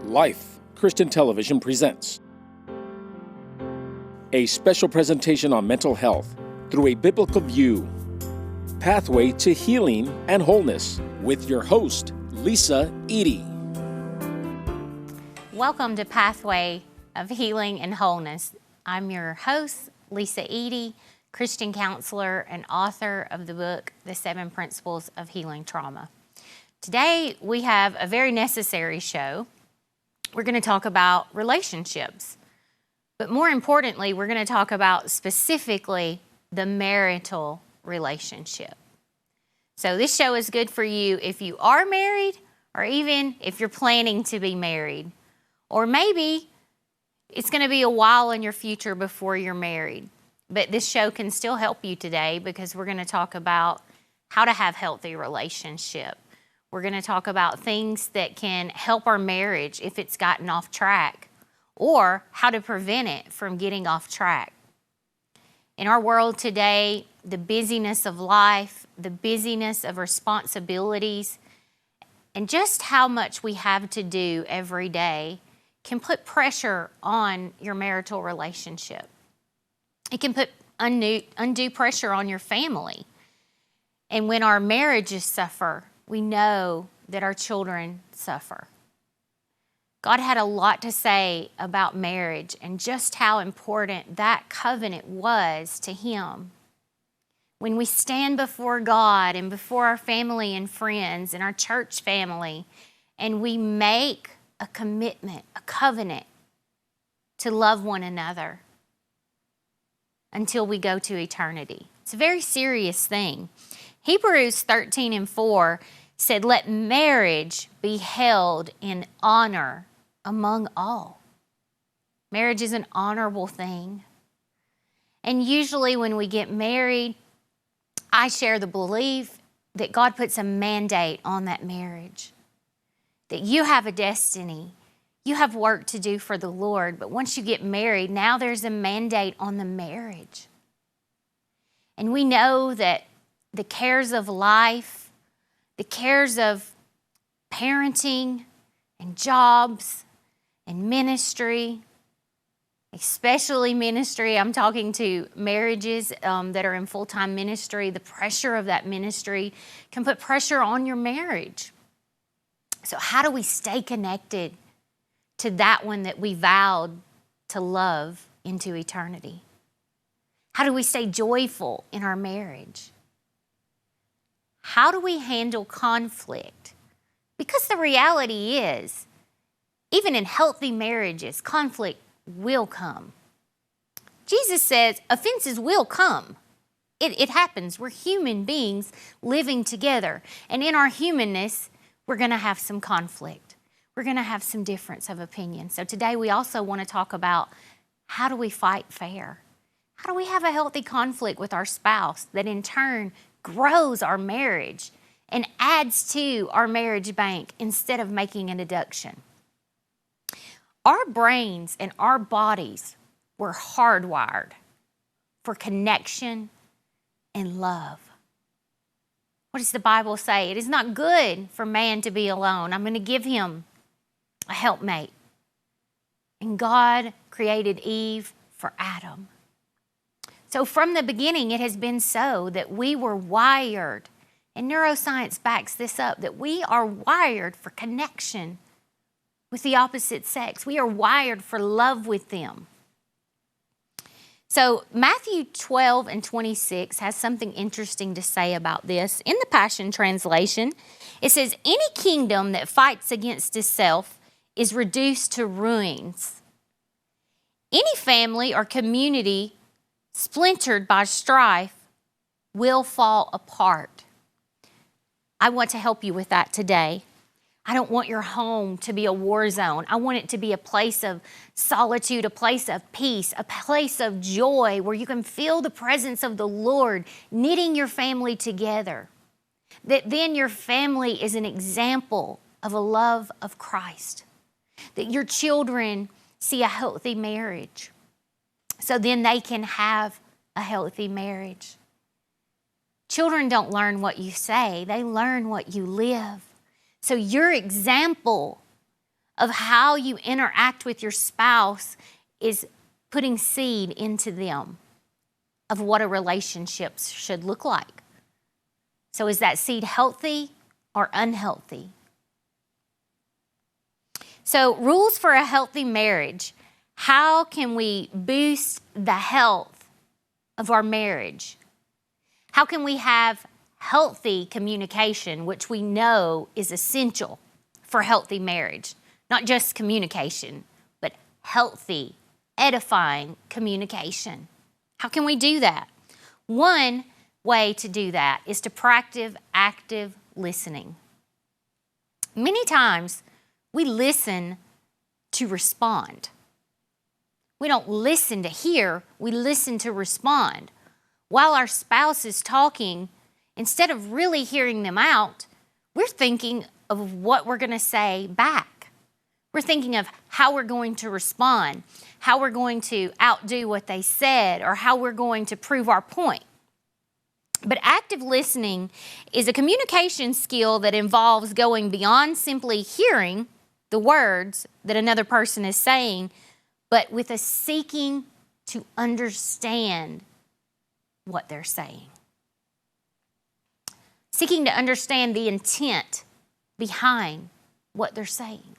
Life Christian Television presents a special presentation on mental health through a biblical view. Pathway to Healing and Wholeness with your host, Lisa Eady. Welcome to Pathway of Healing and Wholeness. I'm your host, Lisa Eady, Christian counselor and author of the book, The 7 Principles of Healing Trauma. Today, we have a very necessary show. We're going to talk about relationships. But more importantly, we're going to talk about specifically the marital relationship. So this show is good for you if you are married or even if you're planning to be married. Or maybe it's going to be a while in your future before you're married. But this show can still help you today because we're going to talk about how to have healthy relationship. We're going to talk about things that can help our marriage if it's gotten off track, or how to prevent it from getting off track. In our world today, the busyness of life, the busyness of responsibilities, and just how much we have to do every day can put pressure on your marital relationship. It can put undue pressure on your family. And when our marriages suffer, we know that our children suffer. God had a lot to say about marriage and just how important that covenant was to Him. When we stand before God and before our family and friends and our church family, and we make a commitment, a covenant to love one another until we go to eternity. It's a very serious thing. Hebrews 13:4 said, "Let marriage be held in honor among all." Marriage is an honorable thing. And usually when we get married, I share the belief that God puts a mandate on that marriage. That you have a destiny. You have work to do for the Lord. But once you get married, now there's a mandate on the marriage. And we know that the cares of life, the cares of parenting and jobs and ministry, especially ministry. I'm talking to marriages that are in full-time ministry. The pressure of that ministry can put pressure on your marriage. So how do we stay connected to that one that we vowed to love into eternity? How do we stay joyful in our marriage? How do we handle conflict? Because the reality is, even in healthy marriages, conflict will come. Jesus says offenses will come. It happens. We're human beings living together. And in our humanness, we're going to have some conflict. We're going to have some difference of opinion. So today we also want to talk about how do we fight fair? How do we have a healthy conflict with our spouse that in turn grows our marriage and adds to our marriage bank instead of making a deduction? Our brains and our bodies were hardwired for connection and love. What does the Bible say? It is not good for man to be alone. I'm going to give him a helpmate. And God created Eve for Adam. So from the beginning, it has been so that we were wired, and neuroscience backs this up, that we are wired for connection with the opposite sex. We are wired for love with them. So Matthew 12:26 has something interesting to say about this. In the Passion Translation, it says, "Any kingdom that fights against itself is reduced to ruins. Any family or community splintered by strife will fall apart." I want to help you with that today. I don't want your home to be a war zone. I want it to be a place of solitude, a place of peace, a place of joy where you can feel the presence of the Lord knitting your family together. That then your family is an example of a love of Christ. That your children see a healthy marriage. So then they can have a healthy marriage. Children don't learn what you say, they learn what you live. So your example of how you interact with your spouse is putting seed into them of what a relationship should look like. So is that seed healthy or unhealthy? So rules for a healthy marriage. How can we boost the health of our marriage? How can we have healthy communication, which we know is essential for healthy marriage? Not just communication, but healthy, edifying communication. How can we do that? One way to do that is to practice active listening. Many times we listen to respond. We don't listen to hear, we listen to respond. While our spouse is talking, instead of really hearing them out, we're thinking of what we're going to say back. We're thinking of how we're going to respond, how we're going to outdo what they said, or how we're going to prove our point. But active listening is a communication skill that involves going beyond simply hearing the words that another person is saying, but with a seeking to understand what they're saying. Seeking to understand the intent behind what they're saying.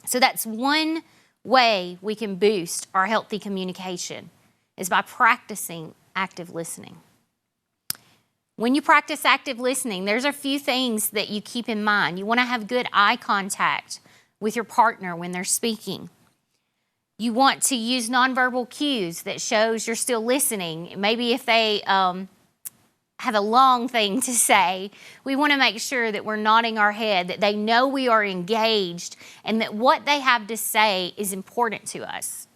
So that's one way we can boost our healthy communication, is by practicing active listening. When you practice active listening, there's a few things that you keep in mind. You want to have good eye contact with your partner when they're speaking. You want to use nonverbal cues that shows you're still listening. Maybe if they have a long thing to say, we want to make sure that we're nodding our head, that they know we are engaged, and that what they have to say is important to us.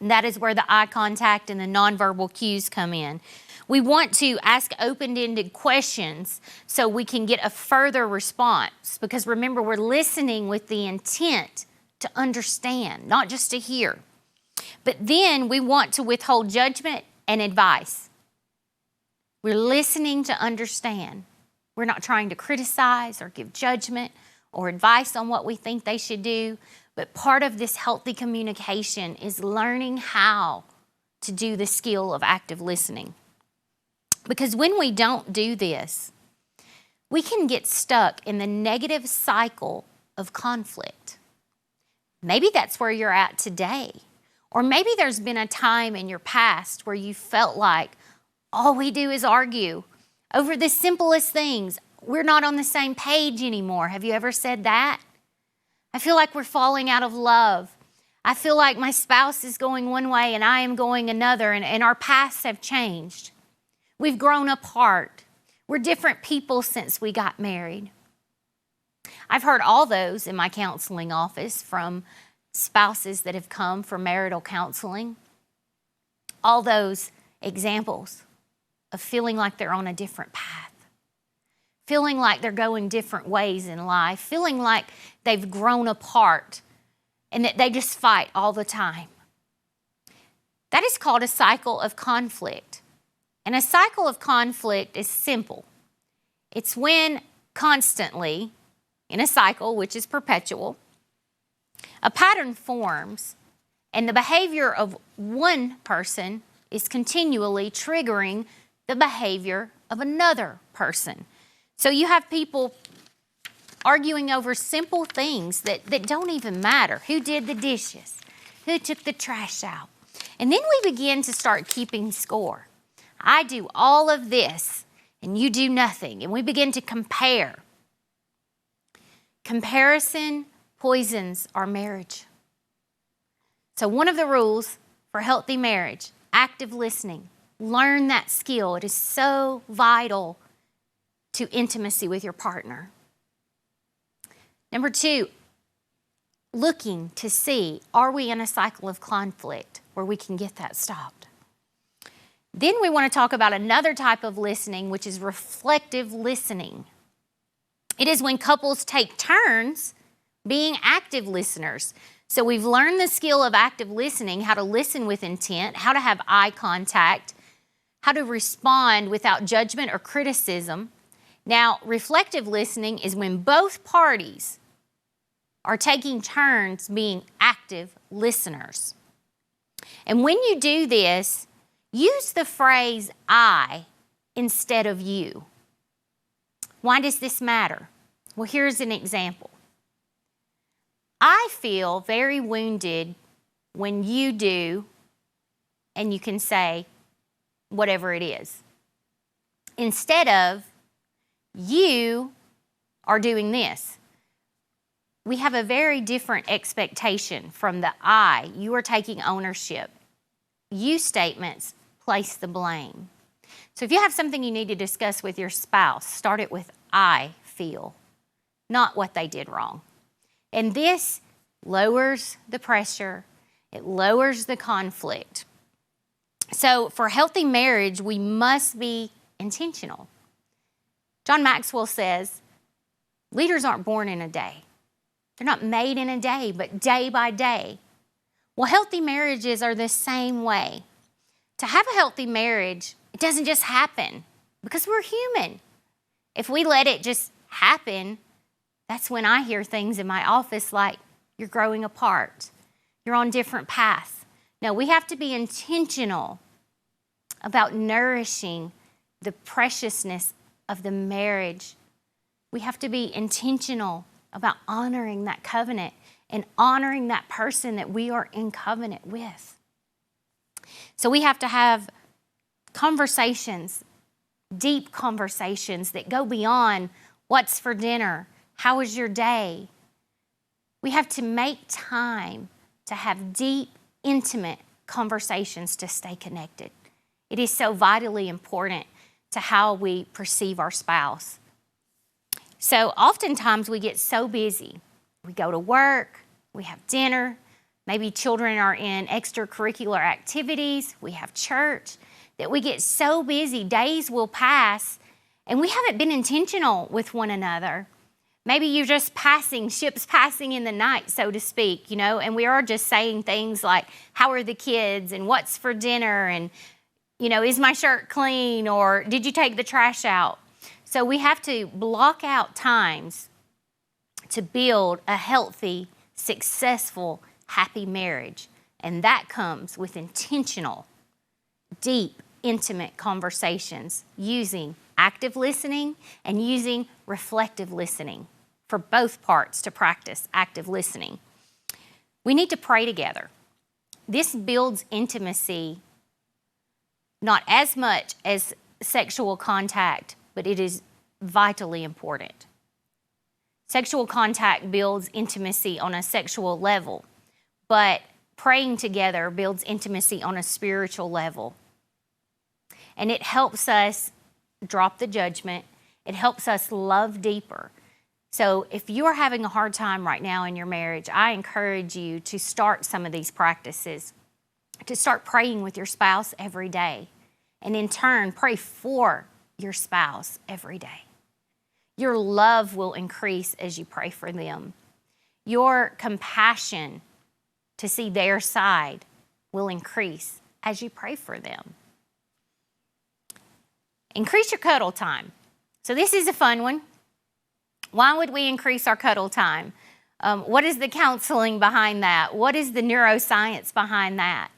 And that is where the eye contact and the nonverbal cues come in. We want to ask open-ended questions so we can get a further response, because remember, we're listening with the intent to understand, not just to hear. But then we want to withhold judgment and advice. We're listening to understand. We're not trying to criticize or give judgment or advice on what we think they should do. But part of this healthy communication is learning how to do the skill of active listening. Because when we don't do this, we can get stuck in the negative cycle of conflict. Maybe that's where you're at today. Or maybe there's been a time in your past where you felt like all we do is argue over the simplest things. We're not on the same page anymore. Have you ever said that? I feel like we're falling out of love. I feel like my spouse is going one way and I am going another, and our paths have changed. We've grown apart. We're different people since we got married. I've heard all those in my counseling office from spouses that have come for marital counseling. All those examples of feeling like they're on a different path, feeling like they're going different ways in life, feeling like they've grown apart and that they just fight all the time. That is called a cycle of conflict. And a cycle of conflict is simple. It's when constantly, in a cycle which is perpetual, a pattern forms and the behavior of one person is continually triggering the behavior of another person. So you have people arguing over simple things that don't even matter. Who did the dishes? Who took the trash out? And then we begin to start keeping score. I do all of this and you do nothing. And we begin to compare. Comparison poisons our marriage. So one of the rules for healthy marriage, active listening. Learn that skill. It is so vital to intimacy with your partner. Number 2, looking to see, are we in a cycle of conflict where we can get that stopped? Then we want to talk about another type of listening, which is reflective listening. It is when couples take turns being active listeners. So we've learned the skill of active listening, how to listen with intent, how to have eye contact, how to respond without judgment or criticism. Now, reflective listening is when both parties are taking turns being active listeners. And when you do this, use the phrase I instead of you. Why does this matter? Well, here's an example. I feel very wounded when you do, and you can say whatever it is. Instead of, you are doing this. We have a very different expectation from the I. You are taking ownership. You statements place the blame. So if you have something you need to discuss with your spouse, start it with I feel, not what they did wrong. And this lowers the pressure. It lowers the conflict. So for healthy marriage, we must be intentional. John Maxwell says, leaders aren't born in a day. They're not made in a day, but day by day. Well, healthy marriages are the same way. To have a healthy marriage, it doesn't just happen because we're human. If we let it just happen, that's when I hear things in my office like, you're growing apart. You're on different paths. No, we have to be intentional about nourishing the preciousness of the marriage. We have to be intentional about honoring that covenant and honoring that person that we are in covenant with. So we have to have conversations, deep conversations that go beyond what's for dinner, how was your day? We have to make time to have deep, intimate conversations to stay connected. It is so vitally important to how we perceive our spouse. So oftentimes we get so busy. We go to work, we have dinner, maybe children are in extracurricular activities, we have church, that we get so busy, days will pass, and we haven't been intentional with one another. Maybe you're just passing, ships passing in the night, so to speak, and we are just saying things like, how are the kids, and what's for dinner, and, is my shirt clean, or did you take the trash out? So we have to block out times to build a healthy, successful, happy marriage. And that comes with intentional, deep, intimate conversations using active listening and using reflective listening for both parts to practice active listening. We need to pray together. This builds intimacy, not as much as sexual contact, but it is vitally important. Sexual contact builds intimacy on a sexual level, but praying together builds intimacy on a spiritual level. And it helps us drop the judgment. It helps us love deeper. So if you are having a hard time right now in your marriage, I encourage you to start some of these practices, to start praying with your spouse every day, and in turn, pray for your spouse every day. Your love will increase as you pray for them. Your compassion to see their side will increase as you pray for them. Increase your cuddle time. So this is a fun one. Why would we increase our cuddle time? What is the counseling behind that? What is the neuroscience behind that?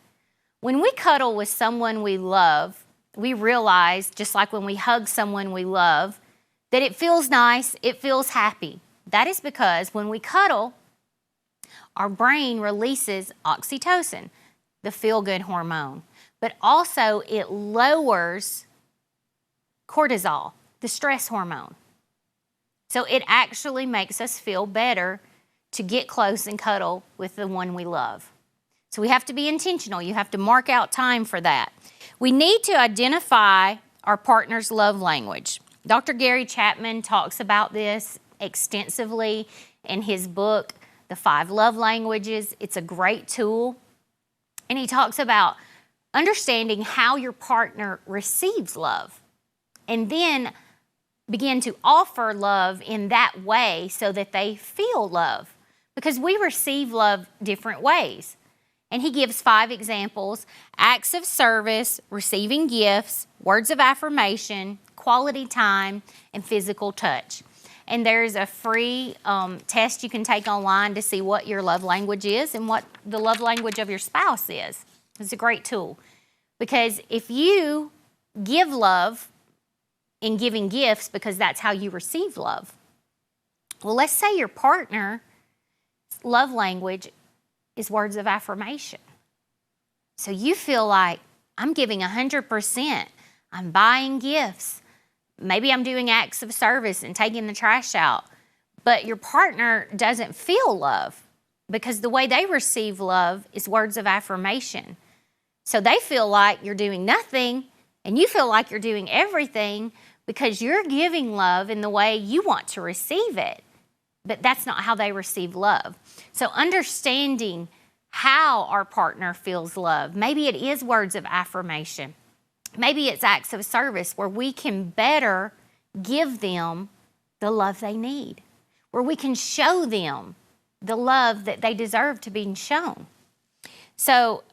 When we cuddle with someone we love, we realize, just like when we hug someone we love, that it feels nice, it feels happy. That is because when we cuddle, our brain releases oxytocin, the feel-good hormone, but also it lowers cortisol, the stress hormone. So it actually makes us feel better to get close and cuddle with the one we love. So we have to be intentional. You have to mark out time for that. We need to identify our partner's love language. Dr. Gary Chapman talks about this extensively in his book, The 5 Love Languages. It's a great tool. And he talks about understanding how your partner receives love and then begin to offer love in that way so that they feel love, because we receive love different ways. And he gives 5 examples: acts of service, receiving gifts, words of affirmation, quality time, and physical touch. and there's a free test you can take online to see what your love language is and what the love language of your spouse is. It's a great tool, because if you give love in giving gifts because that's how you receive love, well, let's say your partner's love language is words of affirmation. So you feel like, I'm giving 100%. I'm buying gifts. Maybe I'm doing acts of service and taking the trash out. But your partner doesn't feel love because the way they receive love is words of affirmation. So they feel like you're doing nothing and you feel like you're doing everything because you're giving love in the way you want to receive it. But that's not how they receive love. So understanding how our partner feels love. Maybe it is words of affirmation. Maybe it's acts of service where we can better give them the love they need, where we can show them the love that they deserve to be shown. So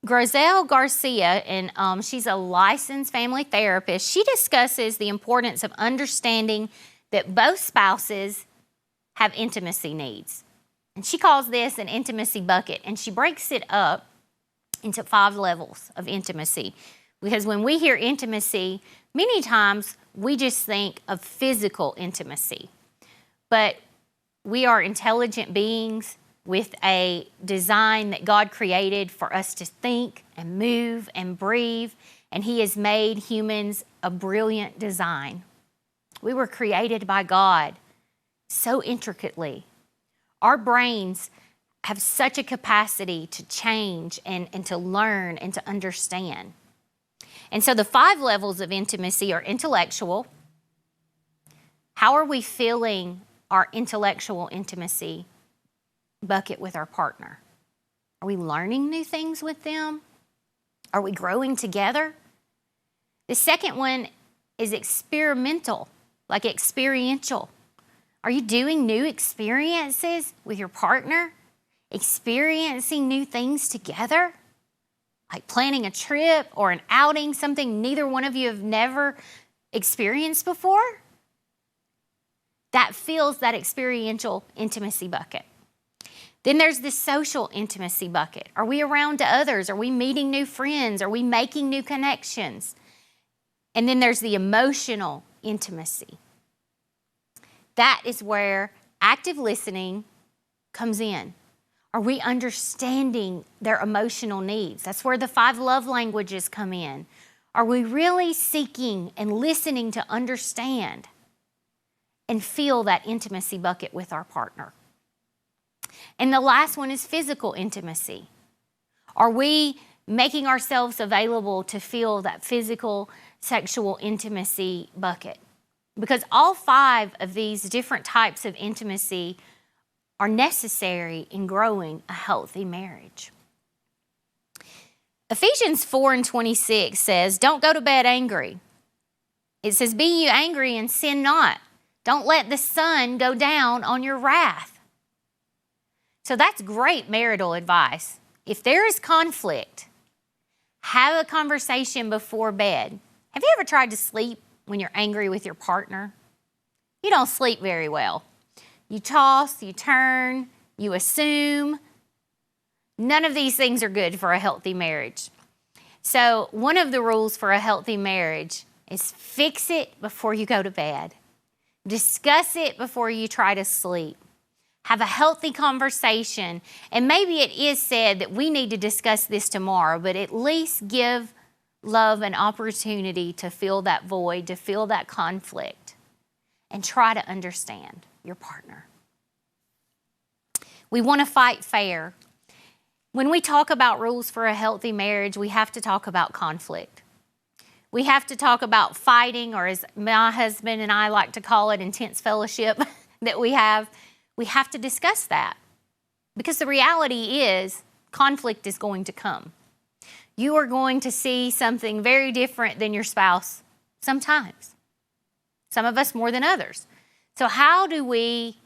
Groselle Garcia, and she's a licensed family therapist, she discusses the importance of understanding that both spouses have intimacy needs. And she calls this an intimacy bucket, and she breaks it up into 5 levels of intimacy. Because when we hear intimacy, many times we just think of physical intimacy. But we are intelligent beings with a design that God created for us to think and move and breathe, and He has made humans a brilliant design. We were created by God so intricately. Our brains have such a capacity to change and to learn and to understand. And so the 5 levels of intimacy are intellectual. How are we filling our intellectual intimacy bucket with our partner? Are we learning new things with them? Are we growing together? The second one is experimental, like experiential. Are you doing new experiences with your partner? Experiencing new things together? Like planning a trip or an outing, something neither one of you have never experienced before? That fills that experiential intimacy bucket. Then there's the social intimacy bucket. Are we around to others? Are we meeting new friends? Are we making new connections? And then there's the emotional intimacy. That is where active listening comes in. Are we understanding their emotional needs? That's where the 5 love languages come in. Are we really seeking and listening to understand and feel that intimacy bucket with our partner? And the last one is physical intimacy. Are we making ourselves available to feel that physical, sexual intimacy bucket? Because all 5 of these different types of intimacy are necessary in growing a healthy marriage. Ephesians 4:26 says, don't go to bed angry. It says, be you angry and sin not. Don't let the sun go down on your wrath. So that's great marital advice. If there is conflict, have a conversation before bed. Have you ever tried to sleep when you're angry with your partner? You don't sleep very well. You toss, you turn, you assume. None of these things are good for a healthy marriage. So one of the rules for a healthy marriage is fix it before you go to bed. Discuss it before you try to sleep. Have a healthy conversation. And maybe it is said that we need to discuss this tomorrow, but at least give love an opportunity to fill that void, to fill that conflict, and try to understand your partner. We want to fight fair. When we talk about rules for a healthy marriage, we have to talk about conflict. We have to talk about fighting, or as my husband and I like to call it, intense fellowship that we have. We have to discuss that because the reality is conflict is going to come. You are going to see something very different than your spouse sometimes. Some of us more than others. So how do we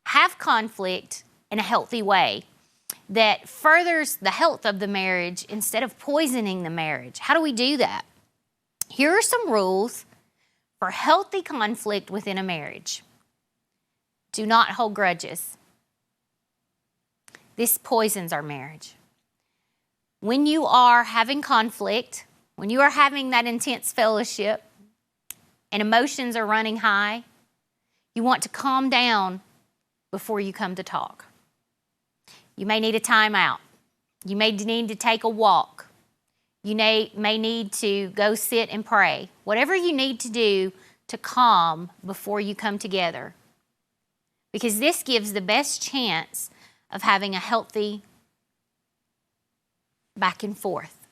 have conflict in a healthy way that furthers the health of the marriage instead of poisoning the marriage? How do we do that? Here are some rules for healthy conflict within a marriage. Do not hold grudges. This poisons our marriage. When you are having conflict, when you are having that intense fellowship and emotions are running high, you want to calm down before you come to talk. You may need a timeout. You may need to take a walk. You may need to go sit and pray. Whatever you need to do to calm before you come together. Because this gives the best chance of having a healthy back and forth,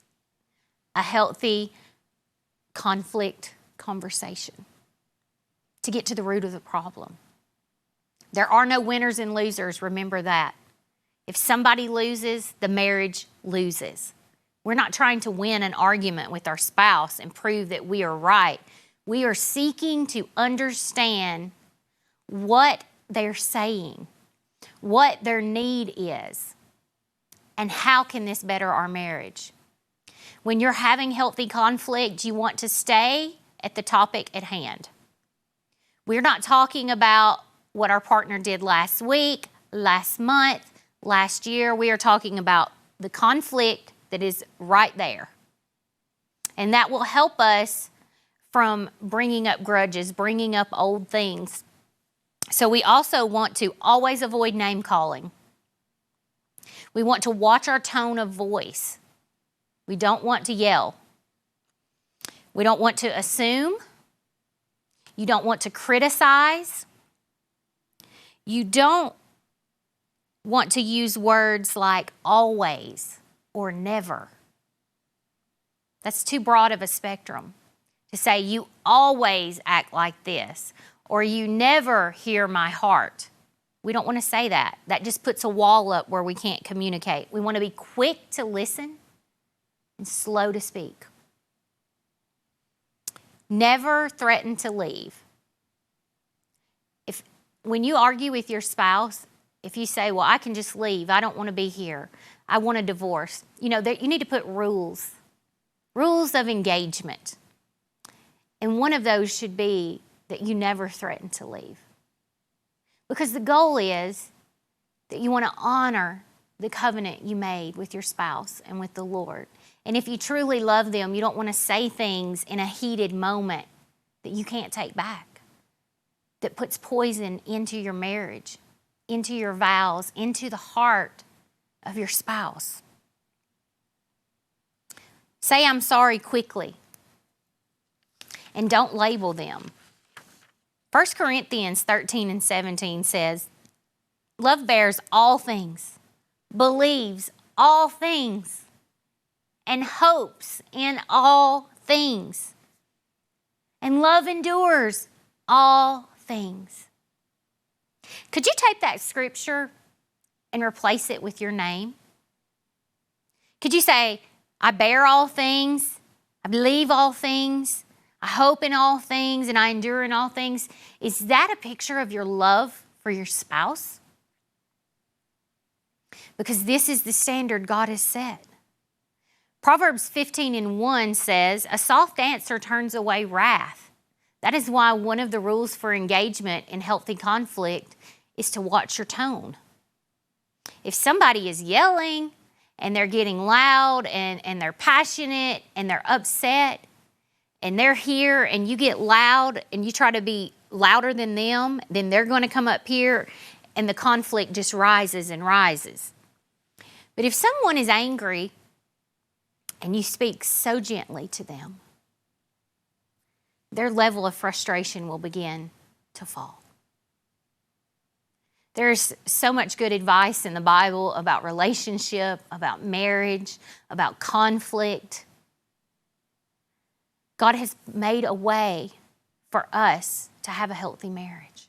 a healthy conflict conversation to get to the root of the problem. There are no winners and losers, remember that. If somebody loses, the marriage loses. We're not trying to win an argument with our spouse and prove that we are right. We are seeking to understand what they're saying, what their need is, and how can this better our marriage. When you're having healthy conflict, you want to stay at the topic at hand. We're not talking about what our partner did last week, last month, last year. We are talking about the conflict that is right there. And that will help us from bringing up grudges, bringing up old things. So we also want to always avoid name calling. We want to watch our tone of voice. We don't want to yell. We don't want to assume. You don't want to criticize. You don't want to use words like always or never. That's too broad of a spectrum to say you always act like this or you never hear my heart. We don't want to say that. That just puts a wall up where we can't communicate. We want to be quick to listen and slow to speak. Never threaten to leave. When you argue with your spouse, if you say, well, I can just leave, I don't want to be here, I want a divorce, you need to put rules of engagement. And one of those should be that you never threaten to leave. Because the goal is that you want to honor the covenant you made with your spouse and with the Lord. And if you truly love them, you don't want to say things in a heated moment that you can't take back, that puts poison into your marriage, into your vows, into the heart of your spouse. Say I'm sorry quickly and don't label them. 1 Corinthians 13 and 17 says, love bears all things, believes all things, and hopes in all things. And love endures all things. Could you take that scripture and replace it with your name? Could you say, I bear all things, I believe all things, I hope in all things, and I endure in all things? Is that a picture of your love for your spouse? Because this is the standard God has set. Proverbs 15 and 1 says, a soft answer turns away wrath. That is why one of the rules for engagement in healthy conflict is to watch your tone. If somebody is yelling and they're getting loud and they're passionate and they're upset and they're here and you get loud and you try to be louder than them, then they're going to come up here and the conflict just rises and rises. But if someone is angry and you speak so gently to them, their level of frustration will begin to fall. There's so much good advice in the Bible about relationship, about marriage, about conflict. God has made a way for us to have a healthy marriage.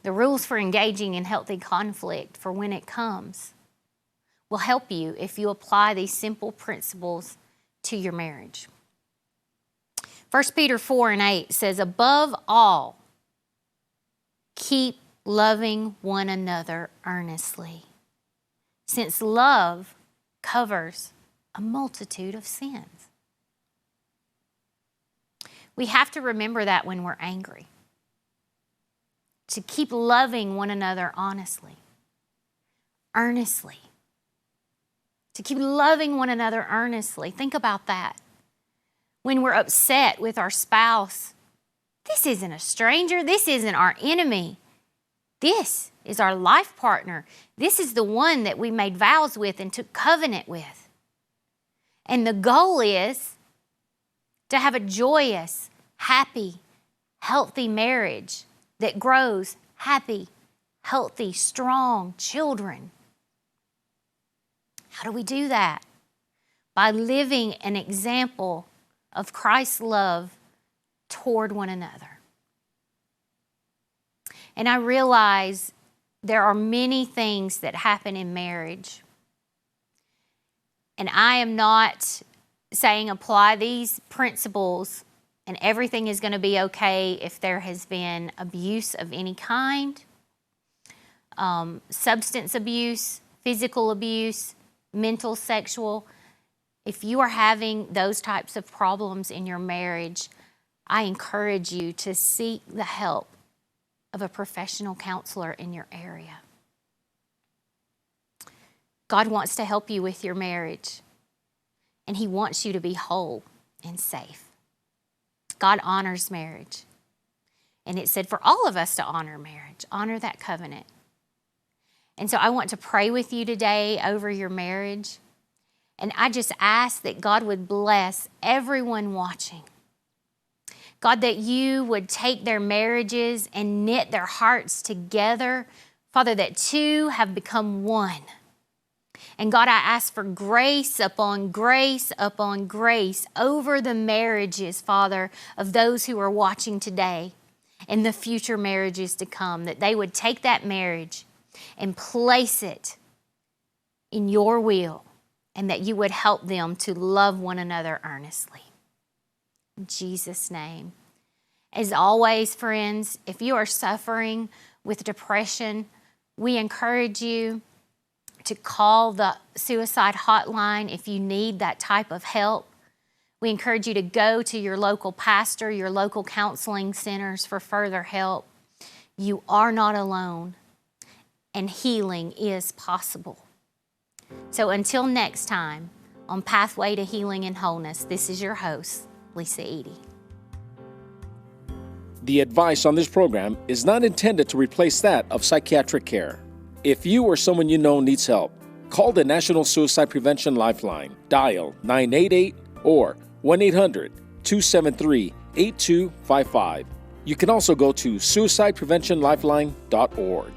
The rules for engaging in healthy conflict for when it comes will help you if you apply these simple principles to your marriage. 1 Peter 4 and 8 says, above all, keep loving one another earnestly, since love covers a multitude of sins. We have to remember that when we're angry. to keep loving one another honestly, earnestly. To keep loving one another earnestly. Think about that. When we're upset with our spouse, this isn't a stranger. This isn't our enemy. This is our life partner. This is the one that we made vows with and took covenant with. And the goal is to have a joyous, happy, healthy marriage that grows happy, healthy, strong children. How do we do that? By living an example of Christ's love toward one another. And I realize there are many things that happen in marriage. And I am not saying apply these principles and everything is going to be okay if there has been abuse of any kind, substance abuse, physical abuse, mental, sexual. If you are having those types of problems in your marriage, I encourage you to seek the help of a professional counselor in your area. God wants to help you with your marriage, and He wants you to be whole and safe. God honors marriage, and it said for all of us to honor marriage, honor that covenant. And so I want to pray with you today over your marriage. And I just ask that God would bless everyone watching. God, that you would take their marriages and knit their hearts together. Father, that two have become one. And God, I ask for grace upon grace upon grace over the marriages, Father, of those who are watching today and the future marriages to come, that they would take that marriage and place it in your will, and that you would help them to love one another earnestly. In Jesus' name. As always, friends, if you are suffering with depression, we encourage you to call the suicide hotline if you need that type of help. We encourage you to go to your local pastor, your local counseling centers for further help. You are not alone, and healing is possible. So until next time, on Pathway to Healing and Wholeness, this is your host, Lisa Eady. The advice on this program is not intended to replace that of psychiatric care. If you or someone you know needs help, call the National Suicide Prevention Lifeline. Dial 988 or 1-800-273-8255. You can also go to suicidepreventionlifeline.org.